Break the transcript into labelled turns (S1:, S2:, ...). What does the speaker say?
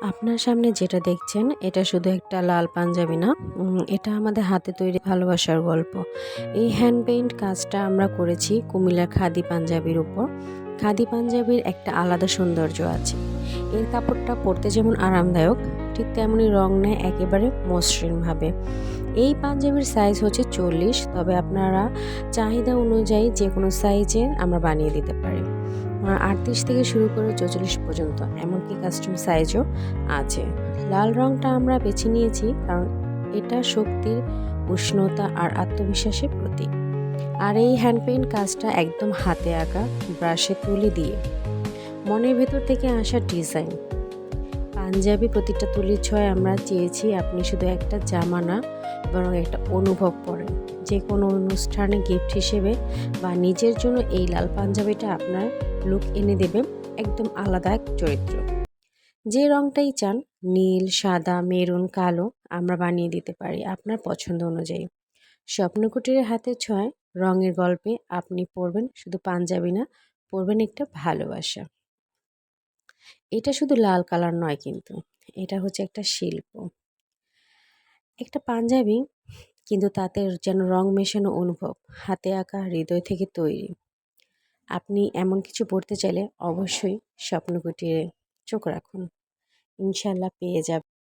S1: আপনার সামনে যেটা দেখছেন এটা শুধু একটা লাল পাঞ্জাবি না, এটা আমাদের হাতে তৈরি ভালোবাসার গল্প। এই হ্যান্ড পেইন্ট কাজটা আমরা করেছি কুমিল্লার খাদি পাঞ্জাবির উপর। খাদি পাঞ্জাবির একটা আলাদা সৌন্দর্য আছে। এর কাপড়টা পরতে যেমন আরামদায়ক, ঠিক তেমনই রং নেয় একেবারে মসৃণভাবে। এই পাঞ্জাবির সাইজ হচ্ছে 40, তবে আপনারা চাহিদা অনুযায়ী যে কোনো সাইজের আমরা বানিয়ে দিতে পারি। 38 থেকে শুরু করে 44 পর্যন্ত, এমনকি কাস্টম সাইজও আছে। লাল রংটা আমরা বেছে নিয়েছি কারণ এটা শক্তির, উষ্ণতা আর আত্মবিশ্বাসের প্রতীক। আর এই হ্যান্ড পেইন্ট কাজটা একদম হাতে আঁকা, ব্রাশে তুলি দিয়ে, মনের ভেতর থেকে আসা ডিজাইন। পাঞ্জাবি প্রতিটা তুলির ছয় আমরা চেয়েছি আপনি শুধু একটা জামা না, বরং একটা অনুভব করেন। যে কোনো অনুষ্ঠানে গিফট হিসেবে বা নিজের জন্য এই লাল পাঞ্জাবিটা আপনার লুক এনে দেবে একদম আলাদা এক চরিত্র। যে রংটাই চান, নীল, সাদা, মেরুন, কালো, আমরা বানিয়ে দিতে পারি আপনার পছন্দ অনুযায়ী। স্বপ্নকুটিরের হাতে ছোঁয়ায় রঙের গল্পে আপনি পড়বেন শুধু পাঞ্জাবি না, পড়বেন একটা ভালোবাসা। এটা শুধু লাল কালার নয় কিন্তু, এটা হচ্ছে একটা শিল্প। একটা পাঞ্জাবি, কিন্তু তাতে যেন রং মেশানো অনুভব, হাতে আঁকা, হৃদয় থেকে তৈরি। আপনি এমন কিছু পড়তে চাইলে অবশ্যই স্বপ্নকুটিরে চোখ রাখুন। ইনশাল্লাহ পেয়ে যাবেন।